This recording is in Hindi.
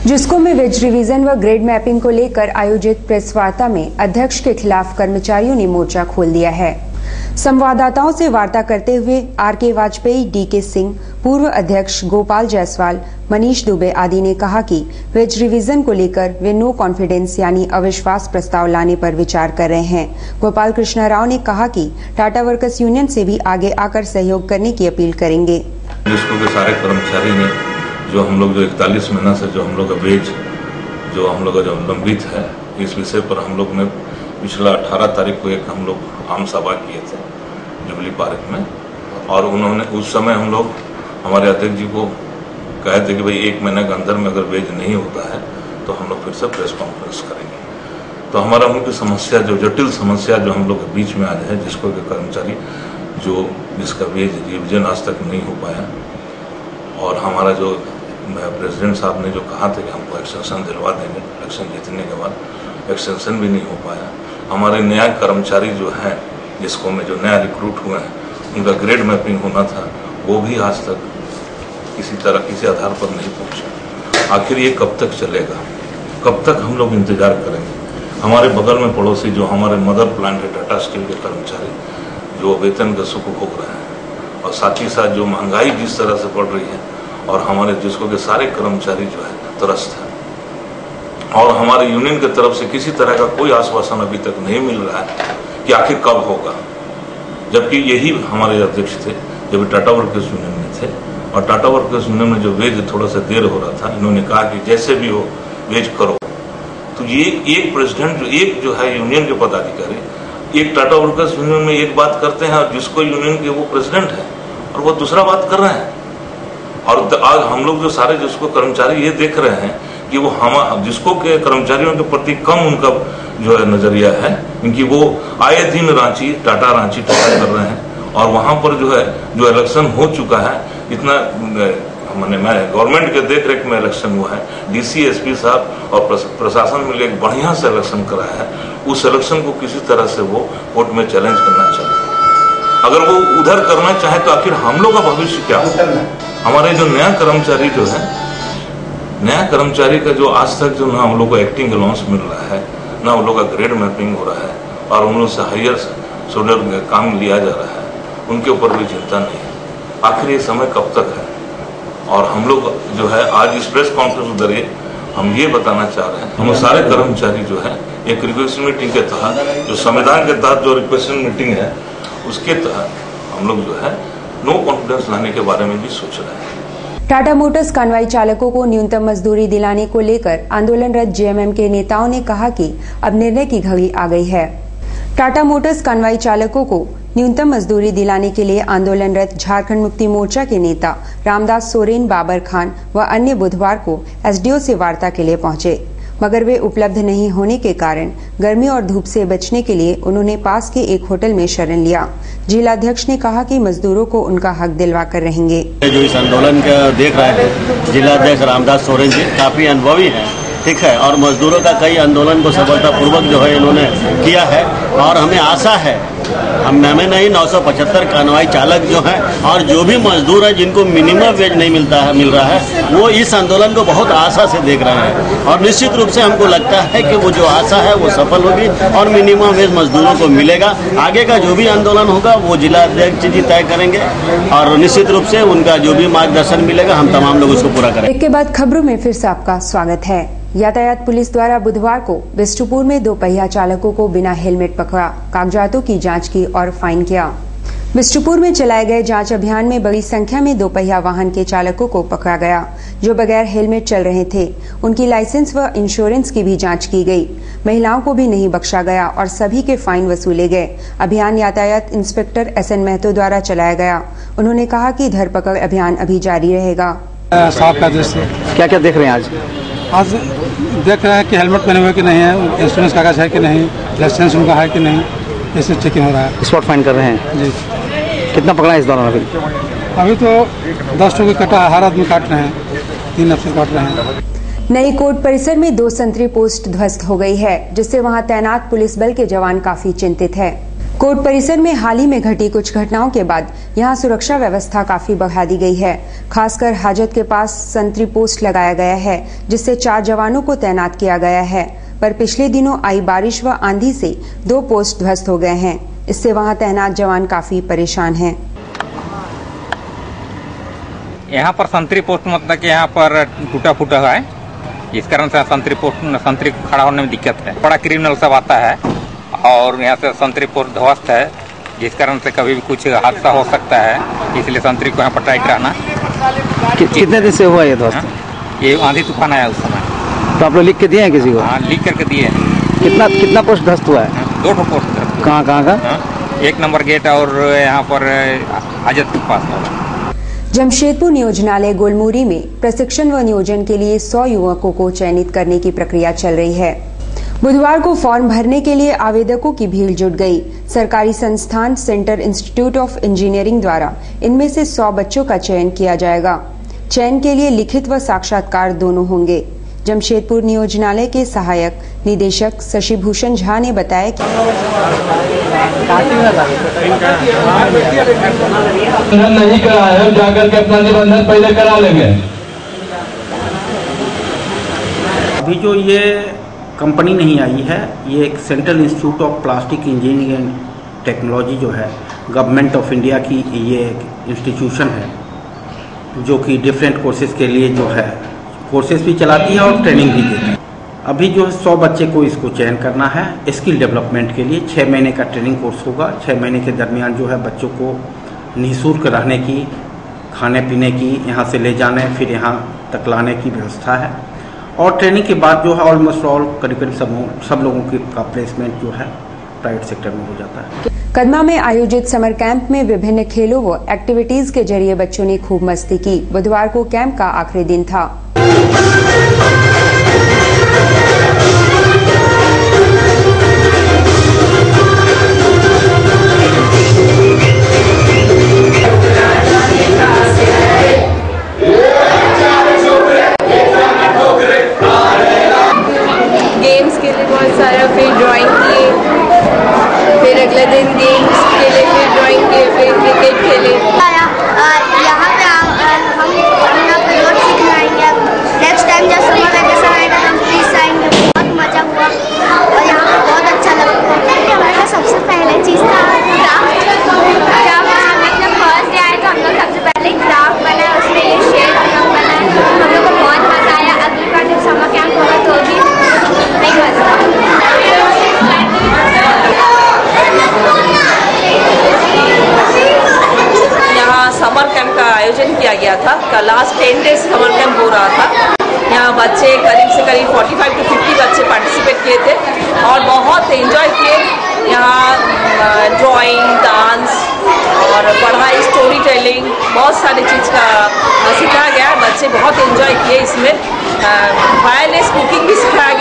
जिसको में वेज रिवीजन व ग्रेड मैपिंग को लेकर आयोजित प्रेस वार्ता में अध्यक्ष के खिलाफ कर्मचारियों ने मोर्चा खोल दिया है। संवाददाताओं से वार्ता करते हुए आर.के. वाजपेयी, डी.के. सिंह, पूर्व अध्यक्ष गोपाल जायसवाल, मनीष दुबे आदि ने कहा कि वेज रिवीजन को लेकर वे नो कॉन्फिडेंस यानी अविश्वास प्रस्ताव लाने पर विचार कर रहे हैं। गोपाल कृष्ण राव ने कहा कि टाटा वर्कर्स यूनियन से भी आगे आकर सहयोग करने की अपील करेंगे। जिसको के सारे कर्मचारी ने जो हम लोग 41 महीना से जो हम लोग का वेज जो हम लोग का जो लंबित है, इस विषय पर हम लोग ने पिछला 18 तारीख को एक हम लोग आम सभा किए थे जुबली पार्क में, और उन्होंने उस समय हम लोग हमारे अध्यक्ष जी को कहे थे कि भाई 1 महीने के अंदर में अगर वेज नहीं होता है तो हम लोग फिर से प्रेस कॉन्फ्रेंस करेंगे। तो हमारा मुख्य समस्या जो जटिल समस्या जो हम लोग के बीच में आज है, जिसको के कर्मचारी जिसका वेज रिविजन आज तक नहीं हो पाया, और हमारा जो प्रेसिडेंट साहब ने जो कहा था कि हमको एक्सटेंशन दिलवा देंगे इलेक्शन जीतने के बाद, एक्सटेंशन भी नहीं हो पाया। हमारे नया कर्मचारी जो हैं, जिसको में जो नया रिक्रूट हुए हैं, उनका ग्रेड मैपिंग होना था, वो भी आज तक किसी आधार पर नहीं पहुंचा। आखिर ये कब तक चलेगा, कब तक हम लोग इंतजार करेंगे? हमारे बगल में पड़ोसी जो हमारे मदर प्लांट है टाटा स्टील के कर्मचारी जो वेतन का सुख भोग रहे हैं, और साथ ही साथ जो महंगाई जिस तरह से बढ़ रही है, और हमारे जिसको के सारे कर्मचारी जो है त्रस्त है, और हमारे यूनियन की तरफ से किसी तरह का कोई आश्वासन अभी तक नहीं मिल रहा है कि आखिर कब होगा। जबकि यही हमारे अध्यक्ष थे जब टाटा वर्कर्स यूनियन में थे, और टाटा वर्कर्स यूनियन में जो वेज थोड़ा सा देर हो रहा था, इन्होंने कहा कि जैसे भी हो वेज करो। तो ये एक प्रेसिडेंट जो है यूनियन के पदाधिकारी एक टाटा वर्कर्स यूनियन में एक बात करते हैं, और जिसको यूनियन के वो प्रेसिडेंट है और वो दूसरा बात कर रहे हैं। और आज हम लोग जो सारे जिसको कर्मचारी ये देख रहे हैं कि वो हम जिसको के कर्मचारियों के प्रति कम उनका जो है नजरिया है, क्योंकि वो आए दिन टाटा रांची कर रहे हैं, और वहां पर जो है जो इलेक्शन हो चुका है, इतना मैं गवर्नमेंट के देख रेख में इलेक्शन हुआ है, डीसी एसपी साहब और प्रशासन मिले एक बढ़िया से इलेक्शन कराया है। उस इलेक्शन को किसी तरह से वो कोर्ट में चैलेंज करना चाहते हैं। अगर वो उधर करना चाहे तो आखिर हम लोग का भविष्य क्या होगा? हमारे जो नया कर्मचारी जो है, नया कर्मचारी का जो आज तक जो ना हम लोग को एक्टिंग अलाउंस मिल रहा है, ना उन लोग का ग्रेड मैपिंग हो रहा है, और उन लोग से हायर सोल्डर काम लिया जा रहा है, उनके ऊपर भी चिंता नहीं है। आखिर ये समय कब तक है? और हम लोग जो है आज इस प्रेस कॉन्फ्रेंस के जरिए हम ये बताना चाह रहे हैं, हम सारे कर्मचारी जो है एक रिक्वेस्ट मीटिंग के तहत, जो संविधान के तहत जो रिक्वेस्ट मीटिंग है, उसके तहत हम लोग जो है नो कॉन्फिडेंस लाने के बारे में भी सोच रहे हैं। टाटा मोटर्स कानवाई चालकों को न्यूनतम मजदूरी दिलाने को लेकर आंदोलनरत जेएमएम के नेताओं ने कहा कि अब निर्णय की घड़ी आ गई है। टाटा मोटर्स कानवाई चालकों को न्यूनतम मजदूरी दिलाने के लिए आंदोलनरत झारखंड मुक्ति मोर्चा के नेता रामदास सोरेन, बाबर खान व अन्य बुधवार को एसडीओ से वार्ता के लिए पहुंचे, मगर वे उपलब्ध नहीं होने के कारण गर्मी और धूप से बचने के लिए उन्होंने पास के एक होटल में शरण लिया। जिलाध्यक्ष ने कहा कि मजदूरों को उनका हक दिलवा कर रहेंगे। जो इस आंदोलन का देख रहे हैं, जिलाध्यक्ष रामदास सोरेन जी काफी अनुभवी है, ठीक है, और मजदूरों का कई आंदोलन को सफलतापूर्वक जो है इन्होंने किया है, और हमें आशा है हमें नहीं 975 कानवाई चालक जो हैं और जो भी मजदूर हैं जिनको मिनिमम वेज नहीं मिल रहा है, वो इस आंदोलन को बहुत आशा से देख रहे हैं, और निश्चित रूप से हमको लगता है कि वो जो आशा है वो सफल होगी और मिनिमम वेज मजदूरों को मिलेगा। आगे का जो भी आंदोलन होगा वो जिला अध्यक्ष जी तय करेंगे, और निश्चित रूप से उनका जो भी मार्गदर्शन मिलेगा हम तमाम लोग उसको पूरा करेंगे। इसके बाद खबरों में फिर से आपका स्वागत है। यातायात पुलिस द्वारा बुधवार को बिष्टुपुर में 2 पहिया चालकों को बिना हेलमेट पकड़ा, कागजातों की जांच की और फाइन किया। बिष्टुपुर में चलाए गए जांच अभियान में बड़ी संख्या में 2 पहिया वाहन के चालकों को पकड़ा गया, जो बगैर हेलमेट चल रहे थे। उनकी लाइसेंस व इंश्योरेंस की भी जांच की गई। महिलाओं को भी नहीं बख्शा गया और सभी के फाइन वसूले गए। अभियान यातायात इंस्पेक्टर SN महतो द्वारा चलाया गया। उन्होंने कहा कि धरपकड़ अभियान अभी जारी रहेगा। क्या क्या देख रहे हैं आज देख रहे हैं कि हेलमेट पहने हुए कि नहीं है, इंश्योरेंस कागज है कि नहीं, लाइसेंस उनका है कि नहीं, इससे चेकिंग हो रहा है। स्पॉट फाइन कर रहे हैं जी। कितना पकड़ा है इस दौरान? अभी तो 10 टोकन कटा, हर आदमी काट रहे हैं, 3 अफसर काट रहे हैं। नई कोर्ट परिसर में 2 संतरी पोस्ट ध्वस्त हो गई है, जिससे वहां तैनात पुलिस बल के जवान काफी चिंतित है। कोर्ट परिसर में हाल ही में घटी कुछ घटनाओं के बाद यहां सुरक्षा व्यवस्था काफी बढ़ा दी गई है। खासकर हाजत के पास संतरी पोस्ट लगाया गया है, जिससे 4 जवानों को तैनात किया गया है। पर पिछले दिनों आई बारिश व आंधी से 2 पोस्ट ध्वस्त हो गए हैं। इससे वहां तैनात जवान काफी परेशान हैं। यहाँ पर संतरी पोस्ट मतलब कि यहाँ पर टूटा फूटा है, इस कारण से संतरी खड़ा होने में दिक्कत है। बड़ा क्रिमिनल सब आता है और यहाँ से संतरी पोस्ट ध्वस्त है, जिस कारण से कभी भी कुछ हादसा हो सकता है, इसलिए संतरी को यहाँ पर टाइट रहना। कितने दिन से हुआ ये ध्वस्त? ये आंधी तूफान आया उस समय। तो आप लोग लिख के दिए हैं किसी को? हाँ, लिख करके दिए। कितना पोस्ट ध्वस्त हुआ है? 2 पोस्ट। कहाँ का? 1 नंबर गेट और यहाँ पर हाजत के पास। जमशेदपुर नियोजनालय गोलमुरी में प्रशिक्षण व नियोजन के लिए 100 युवकों को चयनित करने की प्रक्रिया चल रही है। बुधवार को फॉर्म भरने के लिए आवेदकों की भीड़ जुट गई। सरकारी संस्थान सेंटर इंस्टीट्यूट ऑफ इंजीनियरिंग द्वारा इनमें से 100 बच्चों का चयन किया जाएगा। चयन के लिए लिखित व साक्षात्कार दोनों होंगे। जमशेदपुर नियोजनालय के सहायक निदेशक शशिभूषण झा ने बताया कि नहीं करा है, जाकर के अपना निबंधन पहले करा लेंगे। अभी जो ये कंपनी नहीं आई है, ये एक central institute of plastic engineering and technology जो है गवर्नमेंट ऑफ इंडिया की ये एक इंस्टीट्यूशन है, जो कि डिफरेंट कोर्सेज के लिए जो है कोर्सेज भी चलाती है और ट्रेनिंग भी देती है। अभी जो है 100 बच्चे को इसको चयन करना है स्किल डेवलपमेंट के लिए। 6 महीने का ट्रेनिंग कोर्स होगा। 6 महीने के दरमियान जो है बच्चों को निःशुल्क रहने की, खाने पीने की, यहाँ से ले जाने फिर यहाँ तक लाने की व्यवस्था है। और ट्रेनिंग के बाद जो है ऑलमोस्ट ऑल करीब सब लोगों का प्लेसमेंट जो है प्राइवेट सेक्टर में हो जाता है। कदमा में आयोजित समर कैंप में विभिन्न खेलों व एक्टिविटीज के जरिए बच्चों ने खूब मस्ती की। बुधवार को कैंप का आखिरी दिन था। गेम्स के लिए बहुत सारा, फिर ड्राइंग किए, फिर अगले दिन गेम्स के लिए फिर ड्राइंग किए, फिर क्रिकेट खेले। यहाँ पे हम अपना प्रयोग सीखने आएंगे। नेक्स्ट टाइम जब समर वैकेशन आएगा तो हम प्लीज आएंगे। बहुत मजा हुआ और यहाँ पे बहुत अच्छा लगा। हमारा सबसे पहले चीज़ था क्राफ्ट। जब फर्स्ट डे आए तो हम लोग सबसे पहले क्राफ्ट बनाए, उसमें ये शेड हम लोग बनाए। हम लोग को बहुत मजा आया। अगली बार जब समर कैंप होगा तो भी नहीं मजा। यहाँ समर कैंप का आयोजन किया गया था। का लास्ट 10 डेज समर कैंप हो रहा था। यहाँ बच्चे करीब से करीब 45 to 50 बच्चे पार्टिसिपेट किए थे और बहुत एंजॉय किए। यहाँ ड्राइंग, डांस और पढ़ाई, स्टोरी टेलिंग, बहुत सारी चीज़ का सिखाया गया। बच्चे बहुत एंजॉय किए। इसमें वायरलेस कुकिंग भी सिखाया